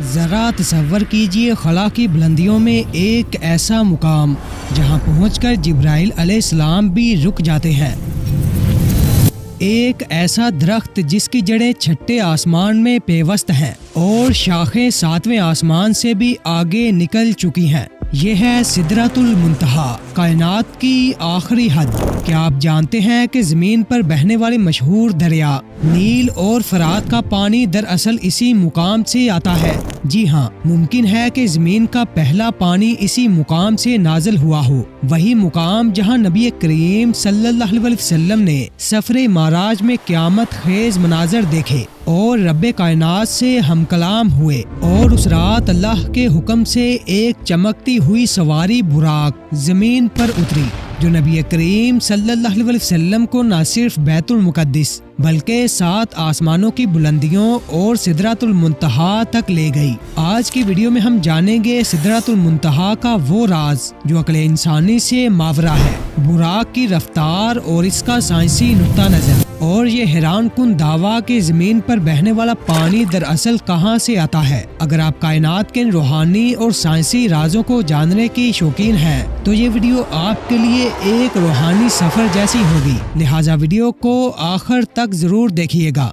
ذرا تصور کیجئے خلا کی بلندیوں میں ایک ایسا مقام جہاں پہنچ کر جبرائیل علیہ السلام بھی رک جاتے ہیں، ایک ایسا درخت جس کی جڑیں چھٹے آسمان میں پیوست ہیں اور شاخیں ساتویں آسمان سے بھی آگے نکل چکی ہیں۔ یہ ہے سدرۃ المنتہا، کائنات کی آخری حد۔ کیا آپ جانتے ہیں کہ زمین پر بہنے والے مشہور دریا نیل اور فرات کا پانی دراصل اسی مقام سے آتا ہے؟ جی ہاں، ممکن ہے کہ زمین کا پہلا پانی اسی مقام سے نازل ہوا ہو، وہی مقام جہاں نبی کریم صلی اللہ علیہ وسلم نے سفر معراج میں قیامت خیز مناظر دیکھے اور رب کائنات سے ہم کلام ہوئے، اور اس رات اللہ کے حکم سے ایک چمکتی ہوئی سواری براق زمین پر اتری جو نبی کریم صلی اللہ علیہ وسلم کو نہ صرف بیت المقدس بلکہ 7 آسمانوں کی بلندیوں اور سدرۃ المنتہا تک لے گئی۔ آج کی ویڈیو میں ہم جانیں گے سدرۃ المنتہا کا وہ راز جو عقل انسانی سے ماورا ہے، براق کی رفتار اور اس کا سائنسی نقطہ نظر، اور یہ حیران کن دعویٰ کہ زمین پر بہنے والا پانی دراصل کہاں سے آتا ہے۔ اگر آپ کائنات کے روحانی اور سائنسی رازوں کو جاننے کی شوقین ہیں تو یہ ویڈیو آپ کے لیے ایک روحانی سفر جیسی ہوگی، لہٰذا ویڈیو کو آخر تک ضرور دیکھیے گا۔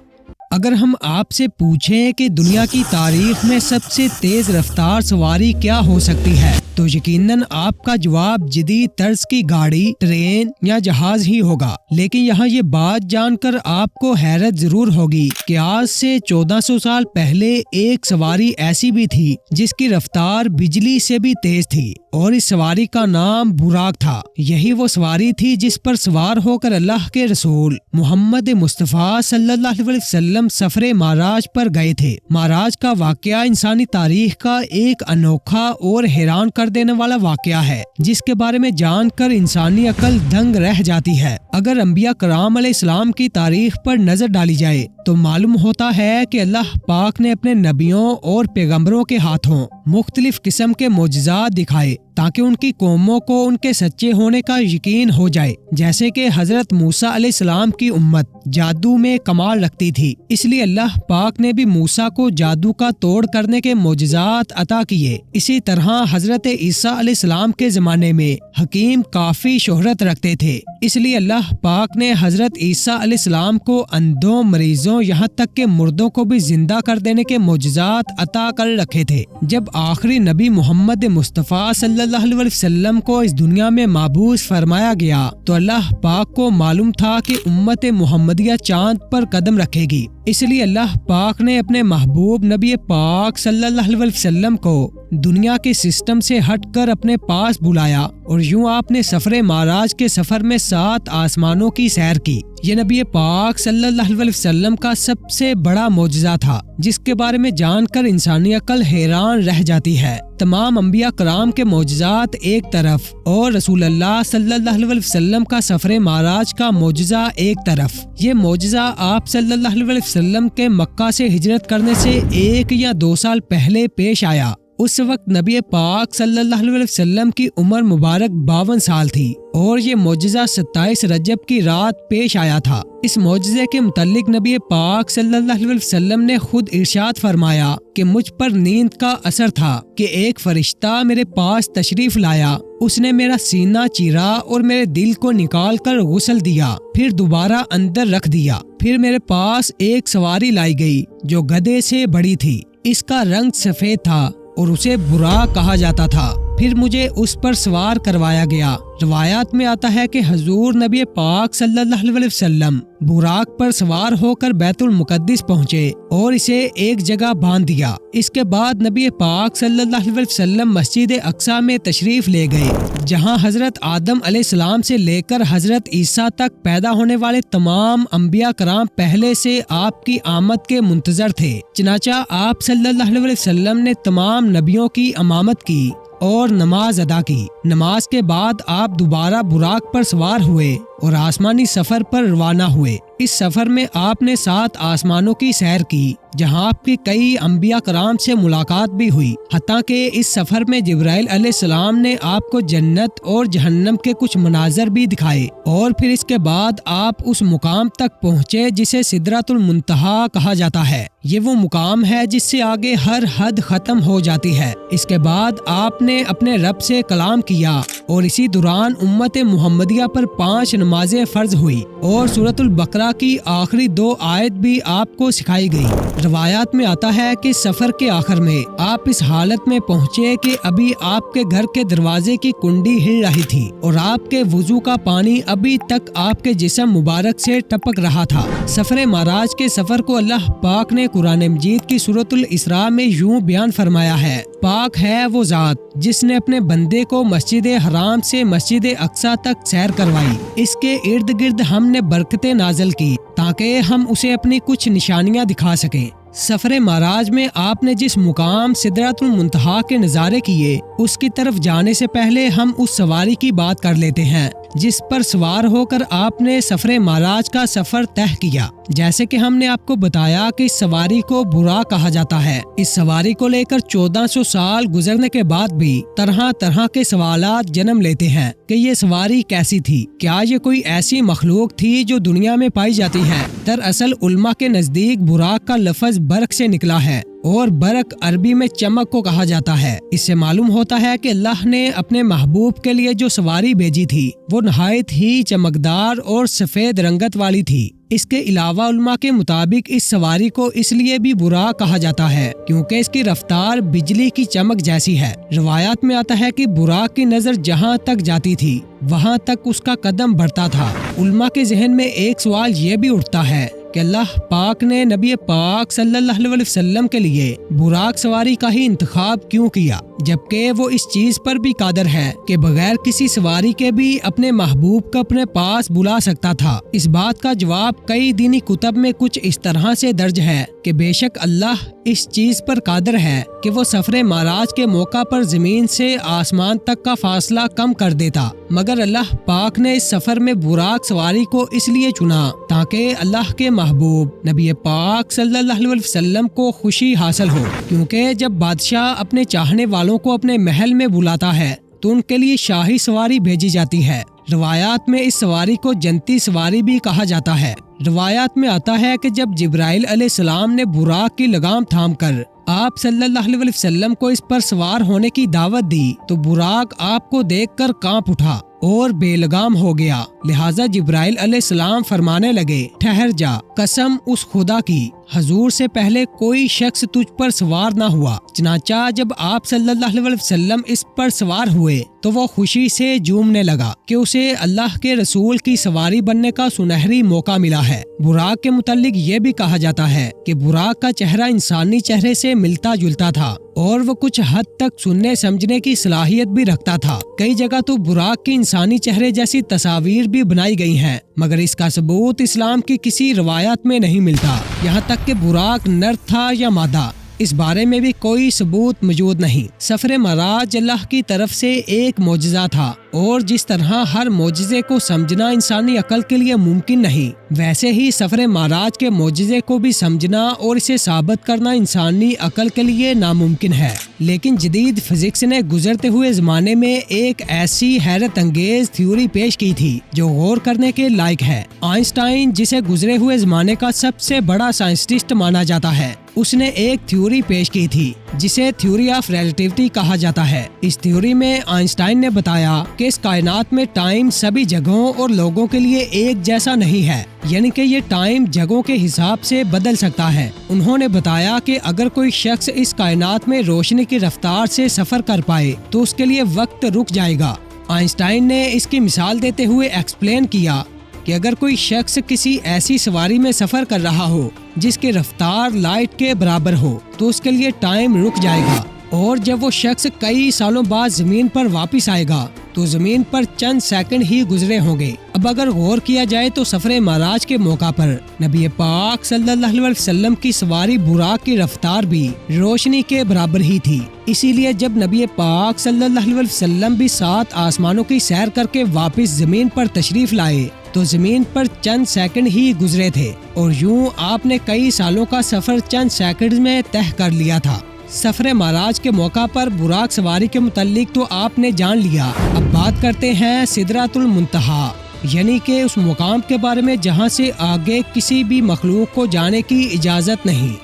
اگر ہم آپ سے پوچھیں کہ دنیا کی تاریخ میں سب سے تیز رفتار سواری کیا ہو سکتی ہے تو یقیناً آپ کا جواب جدید طرز کی گاڑی، ٹرین یا جہاز ہی ہوگا۔ لیکن یہاں یہ بات جان کر آپ کو حیرت ضرور ہوگی کہ آج سے 1400 سال پہلے ایک سواری ایسی بھی تھی جس کی رفتار بجلی سے بھی تیز تھی، اور اس سواری کا نام براق تھا۔ یہی وہ سواری تھی جس پر سوار ہو کر اللہ کے رسول محمد مصطفیٰ صلی اللہ علیہ وسلم سفر معراج پر گئے تھے۔ معراج کا واقعہ انسانی تاریخ کا ایک انوکھا اور حیران کر دینے والا واقعہ ہے جس کے بارے میں جان کر انسانی عقل دنگ رہ جاتی ہے۔ اگر انبیاء کرام علیہ السلام کی تاریخ پر نظر ڈالی جائے تو معلوم ہوتا ہے کہ اللہ پاک نے اپنے نبیوں اور پیغمبروں کے ہاتھوں مختلف قسم کے معجزات دکھائے تاکہ ان کی قوموں کو ان کے سچے ہونے کا یقین ہو جائے۔ جیسے کہ حضرت موسیٰ علیہ السلام کی امت جادو میں کمال رکھتی تھی، اس لیے اللہ پاک نے بھی موسیٰ کو جادو کا توڑ کرنے کے معجزات عطا کیے۔ اسی طرح حضرت عیسیٰ علیہ السلام کے زمانے میں حکیم کافی شہرت رکھتے تھے، اس لیے اللہ پاک نے حضرت عیسیٰ علیہ السلام کو اندھوں، مریضوں، یہاں تک کہ مردوں کو بھی زندہ کر دینے کے معجزات عطا کر رکھے تھے۔ جب آخری نبی محمد مصطفیٰ صلی اللہ علیہ وسلم کو اس دنیا میں مبعوث فرمایا گیا تو اللہ پاک کو معلوم تھا کہ امت محمدیہ چاند پر قدم رکھے گی، اس لیے اللہ پاک نے اپنے محبوب نبی پاک صلی اللہ علیہ وسلم کو دنیا کے سسٹم سے ہٹ کر اپنے پاس بلایا، اور یوں آپ نے سفر معراج کے سفر میں 7 آسمانوں کی سیر کی۔ یہ نبی پاک صلی اللہ علیہ وسلم کا سب سے بڑا معجزہ تھا جس کے بارے میں جان کر انسانی عقل حیران رہ جاتی ہے۔ تمام انبیاء کرام کے معجزات ایک طرف اور رسول اللہ صلی اللہ علیہ وسلم کا سفر معراج کا معجزہ ایک طرف۔ یہ معجزہ آپ صلی اللہ علیہ وسلم کے مکہ سے ہجرت کرنے سے 1 یا 2 سال پہلے پیش آیا۔ اس وقت نبی پاک صلی اللہ علیہ وسلم کی عمر مبارک 52 سال تھی، اور یہ معجزہ 27 رجب کی رات پیش آیا تھا۔ اس معجزے کے متعلق نبی پاک صلی اللہ علیہ وسلم نے خود ارشاد فرمایا کہ مجھ پر نیند کا اثر تھا کہ ایک فرشتہ میرے پاس تشریف لایا، اس نے میرا سینہ چیرا اور میرے دل کو نکال کر غسل دیا، پھر دوبارہ اندر رکھ دیا۔ پھر میرے پاس ایک سواری لائی گئی جو گدھے سے بڑی تھی، اس کا رنگ سفید تھا اور اسے براق کہا جاتا تھا۔ پھر مجھے اس پر سوار کروایا گیا۔ روایات میں آتا ہے کہ حضور نبی پاک صلی اللہ علیہ وسلم براق پر سوار ہو کر بیت المقدس پہنچے اور اسے ایک جگہ باندھ دیا۔ اس کے بعد نبی پاک صلی اللہ علیہ وسلم مسجد اقصی میں تشریف لے گئے جہاں حضرت آدم علیہ السلام سے لے کر حضرت عیسیٰ تک پیدا ہونے والے تمام انبیاء کرام پہلے سے آپ کی آمد کے منتظر تھے۔ چنانچہ آپ صلی اللہ علیہ وسلم نے تمام نبیوں کی امامت کی اور نماز ادا کی۔ نماز کے بعد آپ دوبارہ براق پر سوار ہوئے اور آسمانی سفر پر روانہ ہوئے۔ اس سفر میں آپ نے 7 آسمانوں کی سیر کی جہاں آپ کی کئی انبیاء کرام سے ملاقات بھی ہوئی، حتیٰ کہ اس سفر میں جبرائیل علیہ السلام نے آپ کو جنت اور جہنم کے کچھ مناظر بھی دکھائے، اور پھر اس کے بعد آپ اس مقام تک پہنچے جسے سدرۃ المنتہا کہا جاتا ہے۔ یہ وہ مقام ہے جس سے آگے ہر حد ختم ہو جاتی ہے۔ اس کے بعد آپ نے اپنے رب سے کلام کیا اور اسی دوران امت محمدیہ پر 5 نمازیں فرض ہوئی اور سورۃ البقرہ کی آخری 2 آیت بھی آپ کو سکھائی گئی۔ روایات میں آتا ہے کہ سفر کے آخر میں آپ اس حالت میں پہنچے کہ ابھی آپ کے گھر کے دروازے کی کنڈی ہل رہی تھی اور آپ کے وضو کا پانی ابھی تک آپ کے جسم مبارک سے ٹپک رہا تھا۔ سفر معراج کے سفر کو اللہ پاک نے قرآن مجید کی سورۃ الاسراء میں یوں بیان فرمایا ہے: پاک ہے وہ ذات جس نے اپنے بندے کو مسجد حرام سے مسجد اقصی تک سیر کروائی، اس کے ارد گرد ہم نے برکتیں نازل کی تاکہ ہم اسے اپنی کچھ نشانیاں دکھا سکیں۔ سفر معراج میں آپ نے جس مقام سدرۃ المنتہا کے نظارے کیے، اس کی طرف جانے سے پہلے ہم اس سواری کی بات کر لیتے ہیں جس پر سوار ہو کر آپ نے سفر معراج کا سفر طے کیا۔ جیسے کہ ہم نے آپ کو بتایا کہ اس سواری کو براق کہا جاتا ہے۔ اس سواری کو لے کر 1400 سال گزرنے کے بعد بھی طرح طرح کے سوالات جنم لیتے ہیں کہ یہ سواری کیسی تھی، کیا یہ کوئی ایسی مخلوق تھی جو دنیا میں پائی جاتی ہے؟ دراصل علماء کے نزدیک براق کا لفظ برق سے نکلا ہے اور برق عربی میں چمک کو کہا جاتا ہے۔ اس سے معلوم ہوتا ہے کہ اللہ نے اپنے محبوب کے لیے جو سواری بھیجی تھی وہ نہایت ہی چمکدار اور سفید رنگت والی تھی۔ اس کے علاوہ علماء کے مطابق اس سواری کو اس لیے بھی براق کہا جاتا ہے کیونکہ اس کی رفتار بجلی کی چمک جیسی ہے۔ روایات میں آتا ہے کہ براق کی نظر جہاں تک جاتی تھی وہاں تک اس کا قدم بڑھتا تھا۔ علماء کے ذہن میں ایک سوال یہ بھی اٹھتا ہے کہ اللہ پاک نے نبی پاک صلی اللہ علیہ وسلم کے لیے براق سواری کا ہی انتخاب کیوں کیا، جبکہ وہ اس چیز پر بھی قادر ہے کہ بغیر کسی سواری کے بھی اپنے محبوب کو اپنے پاس بلا سکتا تھا۔ اس بات کا جواب کئی دینی کتب میں کچھ اس طرح سے درج ہے کہ بے شک اللہ اس چیز پر قادر ہے کہ وہ سفر معراج کے موقع پر زمین سے آسمان تک کا فاصلہ کم کر دیتا، مگر اللہ پاک نے اس سفر میں براق سواری کو اس لیے چنا تاکہ اللہ کے محبوب نبی پاک صلی اللہ علیہ وسلم کو خوشی حاصل ہو، کیونکہ جب بادشاہ اپنے چاہنے والوں کو اپنے محل میں بلاتا ہے تو ان کے لیے شاہی سواری بھیجی جاتی ہے۔ روایات میں اس سواری کو جنتی سواری بھی کہا جاتا ہے۔ روایات میں آتا ہے کہ جب جبرائیل علیہ السلام نے براق کی لگام تھام کر آپ صلی اللہ علیہ وسلم کو اس پر سوار ہونے کی دعوت دی تو براق آپ کو دیکھ کر کانپ اٹھا اور بے لگام ہو گیا، لہٰذا جبرائیل علیہ السلام فرمانے لگے: ٹھہر جا، قسم اس خدا کی، حضور سے پہلے کوئی شخص تجھ پر سوار نہ ہوا۔ چنانچہ جب آپ صلی اللہ علیہ وسلم اس پر سوار ہوئے تو وہ خوشی سے جھومنے لگا کہ اسے اللہ کے رسول کی سواری بننے کا سنہری موقع ملا ہے۔ براق کے متعلق یہ بھی کہا جاتا ہے کہ براق کا چہرہ انسانی چہرے سے ملتا جلتا تھا اور وہ کچھ حد تک سننے سمجھنے کی صلاحیت بھی رکھتا تھا۔ کئی جگہ تو براق کی انسانی چہرے جیسی تصاویر بھی بنائی گئی ہیں، مگر اس کا ثبوت اسلام کی کسی روایات میں نہیں ملتا۔ یہاں تک کہ براق نر تھا یا مادہ، اس بارے میں بھی کوئی ثبوت موجود نہیں۔ سفر معراج اللہ کی طرف سے ایک معجزہ تھا، اور جس طرح ہر معجزے کو سمجھنا انسانی عقل کے لیے ممکن نہیں، ویسے ہی سفر معراج کے معجزے کو بھی سمجھنا اور اسے ثابت کرنا انسانی عقل کے لیے ناممکن ہے۔ لیکن جدید فزکس نے گزرتے ہوئے زمانے میں ایک ایسی حیرت انگیز تھیوری پیش کی تھی جو غور کرنے کے لائق ہے۔ آئنسٹائن، جسے گزرے ہوئے زمانے کا سب سے بڑا سائنسٹسٹ مانا جاتا ہے، اس نے ایک تھیوری پیش کی تھی جسے تھیوری آف ریلیٹیوٹی کہا جاتا ہے۔ اس تھیوری میں آئنسٹائن نے بتایا کہ اس کائنات میں ٹائم سبھی جگہوں اور لوگوں کے لیے ایک جیسا نہیں ہے، یعنی کہ یہ ٹائم جگہوں کے حساب سے بدل سکتا ہے۔ انہوں نے بتایا کہ اگر کوئی شخص اس کائنات میں روشنی کی رفتار سے سفر کر پائے تو اس کے لیے وقت رک جائے گا۔ آئنسٹائن نے اس کی مثال دیتے ہوئے ایکسپلین کیا کہ اگر کوئی شخص کسی ایسی سواری میں سفر کر رہا ہو جس کی رفتار لائٹ کے برابر ہو تو اس کے لیے ٹائم رک جائے گا، اور جب وہ شخص کئی سالوں بعد زمین پر واپس آئے گا تو زمین پر چند سیکنڈ ہی گزرے ہوں گے۔ اب اگر غور کیا جائے تو سفر معراج کے موقع پر نبی پاک صلی اللہ علیہ وسلم کی سواری براق کی رفتار بھی روشنی کے برابر ہی تھی۔ اسی لیے جب نبی پاک صلی اللہ علیہ وسلم بھی 7 آسمانوں کی سیر کر کے واپس زمین پر تشریف لائے تو زمین پر چند سیکنڈ ہی گزرے تھے اور یوں آپ نے کئی سالوں کا سفر چند سیکنڈ میں طے کر لیا تھا۔ سفر معراج کے موقع پر براق سواری کے متعلق تو آپ نے جان لیا، اب بات کرتے ہیں سدرۃ المنتہا، یعنی کہ اس مقام کے بارے میں جہاں سے آگے کسی بھی مخلوق کو جانے کی اجازت نہیں۔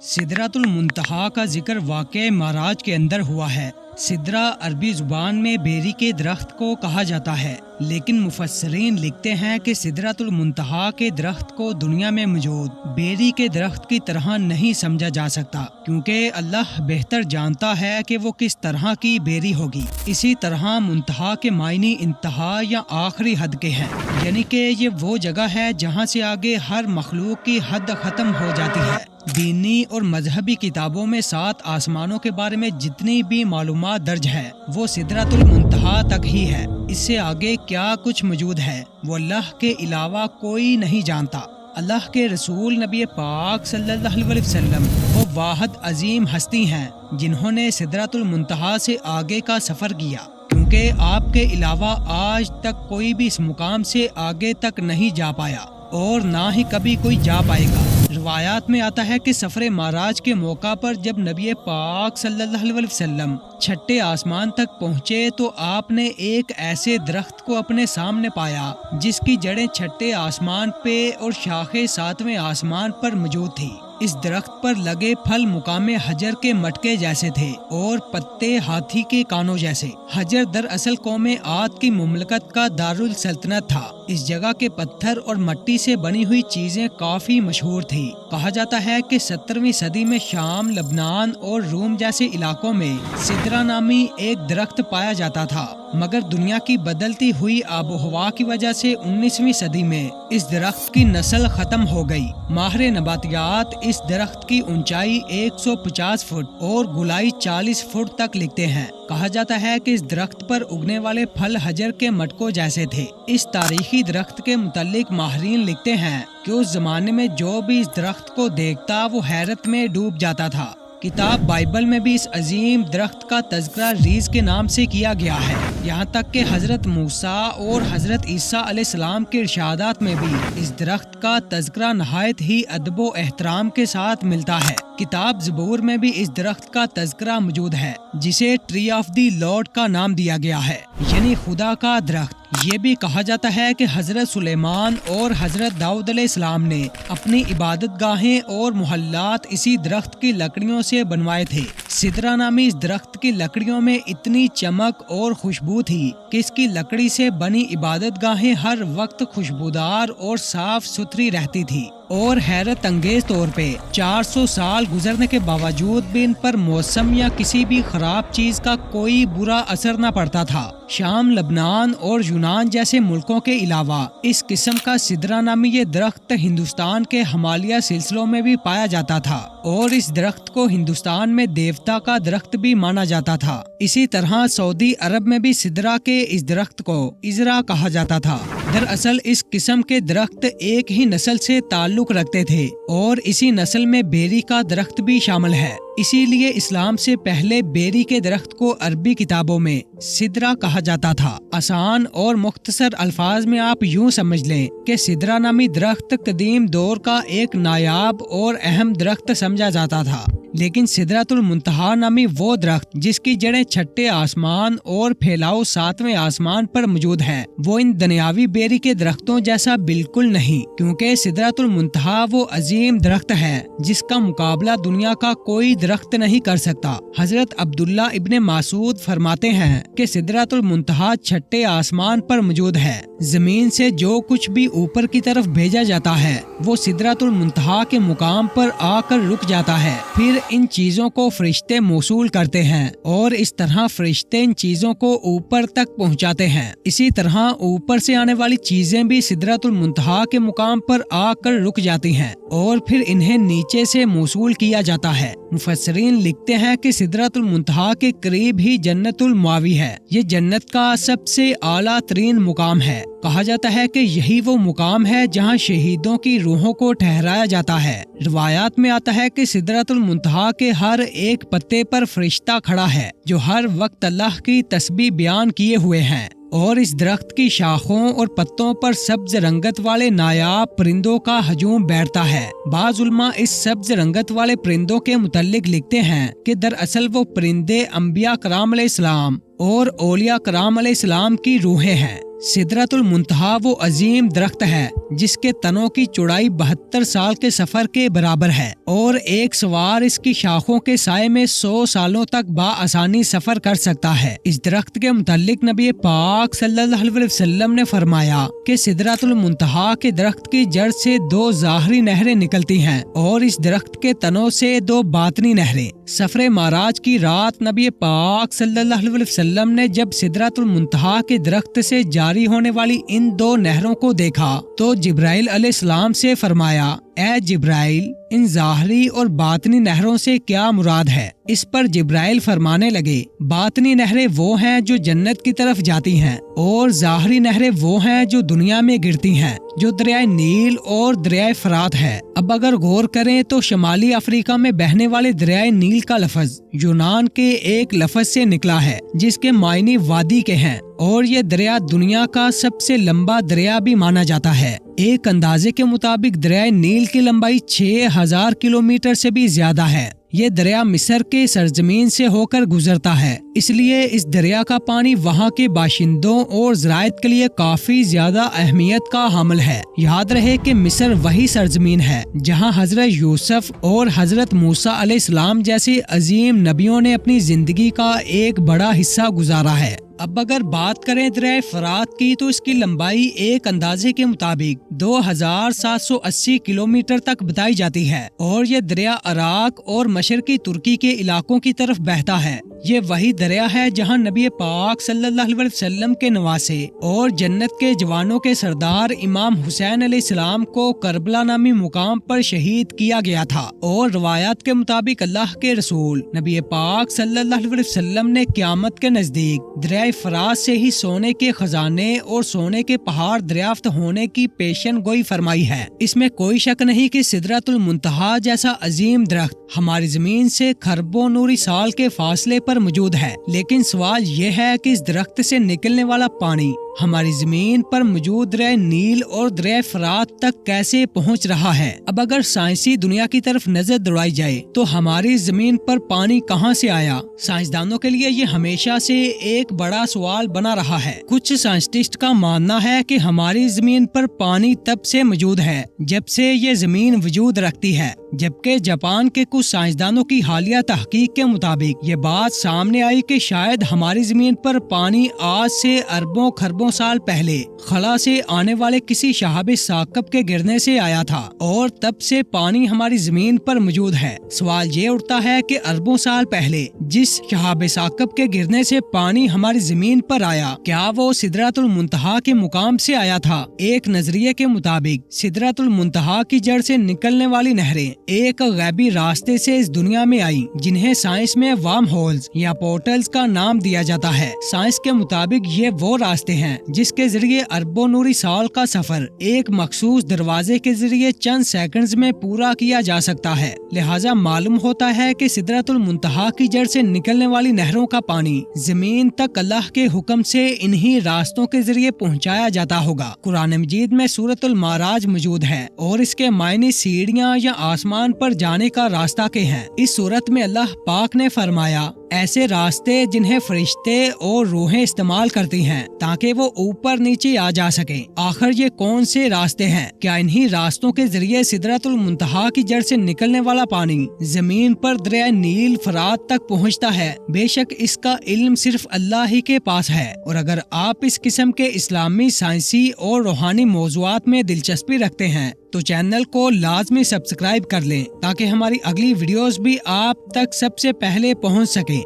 سدرۃ المنتہا کا ذکر واقع معراج کے اندر ہوا ہے۔ سدرہ عربی زبان میں بیری کے درخت کو کہا جاتا ہے، لیکن مفسرین لکھتے ہیں کہ سدرۃ المنتہا کے درخت کو دنیا میں موجود بیری کے درخت کی طرح نہیں سمجھا جا سکتا، کیونکہ اللہ بہتر جانتا ہے کہ وہ کس طرح کی بیری ہوگی۔ اسی طرح منتہا کے معنی انتہا یا آخری حد کے ہیں، یعنی کہ یہ وہ جگہ ہے جہاں سے آگے ہر مخلوق کی حد ختم ہو جاتی ہے۔ دینی اور مذہبی کتابوں میں 7 آسمانوں کے بارے میں جتنی بھی معلومات درج ہے وہ سدرۃ المنتہا تک ہی ہے۔ اس سے آگے کیا کچھ موجود ہے وہ اللہ کے علاوہ کوئی نہیں جانتا۔ اللہ کے رسول نبی پاک صلی اللہ علیہ وسلم وہ واحد عظیم ہستی ہیں جنہوں نے سدرۃ المنتہا سے آگے کا سفر کیا، کیونکہ آپ کے علاوہ آج تک کوئی بھی اس مقام سے آگے تک نہیں جا پایا اور نہ ہی کبھی کوئی جا پائے گا۔ روایات میں آتا ہے کہ سفر معراج کے موقع پر جب نبی پاک صلی اللہ علیہ وسلم 6 آسمان تک پہنچے تو آپ نے ایک ایسے درخت کو اپنے سامنے پایا جس کی جڑیں 6 آسمان پہ اور شاخیں 7ویں آسمان پر موجود تھی۔ اس درخت پر لگے پھل مقام حجر کے مٹکے جیسے تھے اور پتے ہاتھی کے کانوں جیسے۔ حجر دراصل قوم عاد کی مملکت کا دارالسلطنت تھا۔ اس جگہ کے پتھر اور مٹی سے بنی ہوئی چیزیں کافی مشہور تھی۔ کہا جاتا ہے کہ 17ویں صدی میں شام، لبنان اور روم جیسے علاقوں میں سدرہ نامی ایک درخت پایا جاتا تھا، مگر دنیا کی بدلتی ہوئی آب و ہوا کی وجہ سے 19ویں صدی میں اس درخت کی نسل ختم ہو گئی۔ ماہر نباتیات اس درخت کی اونچائی 150 فٹ اور گولائی 40 فٹ تک لکھتے ہیں۔ کہا جاتا ہے کہ اس درخت پر اگنے والے پھل حجر کے مٹکوں جیسے تھے۔ اس تاریخی درخت کے متعلق ماہرین لکھتے ہیں کہ اس زمانے میں جو بھی اس درخت کو دیکھتا وہ حیرت میں ڈوب جاتا تھا۔ کتاب بائبل میں بھی اس عظیم درخت کا تذکرہ ریز کے نام سے کیا گیا ہے، یہاں تک کہ حضرت موسیٰ اور حضرت عیسیٰ علیہ السلام کے ارشادات میں بھی اس درخت کا تذکرہ نہایت ہی ادب و احترام کے ساتھ ملتا ہے۔ کتاب زبور میں بھی اس درخت کا تذکرہ موجود ہے، جسے ٹری آف دی لارڈ کا نام دیا گیا ہے، یعنی خدا کا درخت۔ یہ بھی کہا جاتا ہے کہ حضرت سلیمان اور حضرت داؤد علیہ السلام نے اپنی عبادت گاہیں اور محلات اسی درخت کی لکڑیوں سے بنوائے تھے۔ سدرہ نامی اس درخت کی لکڑیوں میں اتنی چمک اور خوشبو تھی کہ اس کی لکڑی سے بنی عبادت گاہیں ہر وقت خوشبودار اور صاف ستھری رہتی تھی، اور حیرت انگیز طور پہ 400 سال گزرنے کے باوجود بھی ان پر موسم یا کسی بھی خراب چیز کا کوئی برا اثر نہ پڑتا تھا۔ شام، لبنان اور یونان جیسے ملکوں کے علاوہ اس قسم کا سدرہ نامی یہ درخت ہندوستان کے ہمالیہ سلسلوں میں بھی پایا جاتا تھا، اور اس درخت کو ہندوستان میں دیوتا کا درخت بھی مانا جاتا تھا۔ اسی طرح سعودی عرب میں بھی سدرہ کے اس درخت کو ازرا کہا جاتا تھا۔ دراصل اس قسم کے درخت ایک ہی نسل سے تعلق رکھتے تھے، اور اسی نسل میں بیری کا درخت بھی شامل ہے۔ اسی لیے اسلام سے پہلے بیری کے درخت کو عربی کتابوں میں سدرہ کہا جاتا تھا۔ آسان اور مختصر الفاظ میں آپ یوں سمجھ لیں کہ سدرہ نامی درخت قدیم دور کا ایک نایاب اور اہم درخت سمجھا جاتا تھا، لیکن سدرۃ المنتہا نامی وہ درخت جس کی جڑیں 6 آسمان اور پھیلاؤ 7ویں آسمان پر موجود ہے، وہ ان دنیاوی بیری کے درختوں جیسا بالکل نہیں، کیونکہ سدرۃ المنتہا وہ عظیم درخت ہے جس کا مقابلہ دنیا کا کوئی درخت نہیں کر سکتا۔ حضرت عبداللہ ابن مسعود فرماتے ہیں کہ سدرۃ المنتہا 6 آسمان پر موجود ہے۔ زمین سے جو کچھ بھی اوپر کی طرف بھیجا جاتا ہے وہ سدرۃ المنتہا کے مقام پر آ کر رک جاتا ہے، پھر ان چیزوں کو فرشتے موصول کرتے ہیں اور اس طرح فرشتے ان چیزوں کو اوپر تک پہنچاتے ہیں۔ اسی طرح اوپر سے آنے والی چیزیں بھی سدرۃ المنتہا کے مقام پر آ کر رک جاتی ہیں اور پھر انہیں نیچے سے موصول کیا جاتا ہے۔ مفسرین لکھتے ہیں کہ سدرۃ المنتہا کے قریب ہی جنت المأوی ہے۔ یہ جنت کا سب سے اعلیٰ ترین مقام ہے۔ کہا جاتا ہے کہ یہی وہ مقام ہے جہاں شہیدوں کی روحوں کو ٹھہرایا جاتا ہے۔ روایات میں آتا ہے کہ سدرۃ المنتہا کے ہر ایک پتے پر فرشتہ کھڑا ہے جو ہر وقت اللہ کی تسبیح بیان کیے ہوئے ہیں اور اس درخت کی شاخوں اور پتوں پر سبز رنگت والے نایاب پرندوں کا ہجوم بیٹھتا ہے۔ بعض علماء اس سبز رنگت والے پرندوں کے متعلق لکھتے ہیں کہ دراصل وہ پرندے انبیاء کرام علیہ السلام اور اولیاء کرام علیہ السلام کی روحیں ہیں۔ سدرۃ المنتہا وہ عظیم درخت ہے جس کے تنوں کی چوڑائی 72 سال کے سفر کے برابر ہے اور ایک سوار اس کی شاخوں کے سائے میں 100 سالوں تک بآسانی سفر کر سکتا ہے۔ اس درخت کے متعلق نبی پاک صلی اللہ علیہ وسلم نے فرمایا کہ سدرۃ المنتہا کے درخت کی جڑ سے 2 ظاہری نہریں نکلتی ہیں اور اس درخت کے تنوں سے 2 باطنی نہریں۔ سفر معراج کی رات نبی پاک صلی اللہ علیہ وسلم نے جب سدرۃ المنتہا کے درخت سے جاری ہونے والی ان 2 نہروں کو دیکھا تو جبرائیل علیہ السلام سے فرمایا، اے جبرائیل، ان ظاہری اور باطنی نہروں سے کیا مراد ہے؟ اس پر جبرائیل فرمانے لگے، باطنی نہریں وہ ہیں جو جنت کی طرف جاتی ہیں اور ظاہری نہریں وہ ہیں جو دنیا میں گرتی ہیں، جو دریائے نیل اور دریائے فرات ہے۔ اب اگر غور کریں تو شمالی افریقہ میں بہنے والے دریائے نیل کا لفظ یونان کے ایک لفظ سے نکلا ہے جس کے معنی وادی کے ہیں، اور یہ دریا دنیا کا سب سے لمبا دریا بھی مانا جاتا ہے۔ ایک اندازے کے مطابق دریائے نیل کی لمبائی 6000 کلومیٹر سے بھی زیادہ ہے۔ یہ دریا مصر کے سرزمین سے ہو کر گزرتا ہے، اس لیے اس دریا کا پانی وہاں کے باشندوں اور زراعت کے لیے کافی زیادہ اہمیت کا حامل ہے۔ یاد رہے کہ مصر وہی سرزمین ہے جہاں حضرت یوسف اور حضرت موسیٰ علیہ السلام جیسے عظیم نبیوں نے اپنی زندگی کا ایک بڑا حصہ گزارا ہے۔ اب اگر بات کریں دریائے فرات کی تو اس کی لمبائی ایک اندازے کے مطابق 2780 کلومیٹر تک بتائی جاتی ہے اور یہ دریا عراق اور مشرقی ترکی کے علاقوں کی طرف بہتا ہے۔ یہ وہی دریا ہے جہاں نبی پاک صلی اللہ علیہ وسلم کے نواسے اور جنت کے جوانوں کے سردار امام حسین علیہ السلام کو کربلا نامی مقام پر شہید کیا گیا تھا، اور روایات کے مطابق اللہ کے رسول نبی پاک صلی اللہ علیہ وسلم نے قیامت کے نزدیک دریائے فرات سے ہی سونے کے خزانے اور سونے کے پہاڑ دریافت ہونے کی پیشن گوئی فرمائی ہے۔ اس میں کوئی شک نہیں کہ سدرۃ المنتہا جیسا عظیم درخت ہماری زمین سے کھربوں نوری سال کے فاصلے پر موجود ہے، لیکن سوال یہ ہے کہ اس درخت سے نکلنے والا پانی ہماری زمین پر موجود دریائے نیل اور دریائے فرات تک کیسے پہنچ رہا ہے؟ اب اگر سائنسی دنیا کی طرف نظر دوڑائی جائے تو ہماری زمین پر پانی کہاں سے آیا؟ سائنسدانوں کے لیے یہ ہمیشہ سے ایک بڑا سوال بنا رہا ہے۔ کچھ سائنسٹسٹ کا ماننا ہے کہ ہماری زمین پر پانی تب سے موجود ہے جب سے یہ زمین وجود رکھتی ہے، جبکہ جاپان کے کچھ سائنسدانوں کی حالیہ تحقیق کے مطابق یہ بات سامنے آئی کہ شاید ہماری زمین پر پانی آج سے اربوں کھربوں سال پہلے خلا سے آنے والے کسی شہاب ثاقب کے گرنے سے آیا تھا اور تب سے پانی ہماری زمین پر موجود ہے۔ سوال یہ اٹھتا ہے کہ اربوں سال پہلے جس شہاب ثاقب کے گرنے سے پانی ہماری زمین پر آیا، کیا وہ سدرۃ المنتہا کے مقام سے آیا تھا؟ ایک نظریے کے مطابق سدرۃ المنتہا کی جڑ سے نکلنے والی نہریں ایک غیبی راستے سے اس دنیا میں آئیں، جنہیں سائنس میں وارم ہولز یا پورٹلز کا نام دیا جاتا ہے۔ سائنس کے مطابق یہ وہ راستے ہیں جس کے ذریعے اربوں نوری سال کا سفر ایک مخصوص دروازے کے ذریعے چند سیکنڈز میں پورا کیا جا سکتا ہے۔ لہٰذا معلوم ہوتا ہے کہ سدرۃ المنتہا کی جڑ سے نکلنے والی نہروں کا پانی زمین تک اللہ کے حکم سے انہی راستوں کے ذریعے پہنچایا جاتا ہوگا۔ قرآن مجید میں سورۃ المعراج موجود ہے اور اس کے معنی سیڑھیاں یا آسمان پر جانے کا راستہ کے ہیں۔ اس سورت میں اللہ پاک نے فرمایا، ایسے راستے جنہیں فرشتے اور روحیں استعمال کرتی ہیں تاکہ وہ اوپر نیچے آ جا سکیں۔ آخر یہ کون سے راستے ہیں؟ کیا انہی راستوں کے ذریعے سدرۃ المنتہا کی جڑ سے نکلنے والا پانی زمین پر دریائے نیل فرات تک پہنچتا ہے؟ بے شک اس کا علم صرف اللہ ہی کے پاس ہے، اور اگر آپ اس قسم کے اسلامی سائنسی اور روحانی موضوعات میں دلچسپی رکھتے ہیں تو چینل کو لازمی سبسکرائب کر لیں تاکہ ہماری اگلی ویڈیوز بھی آپ تک سب سے پہلے پہنچ سکیں۔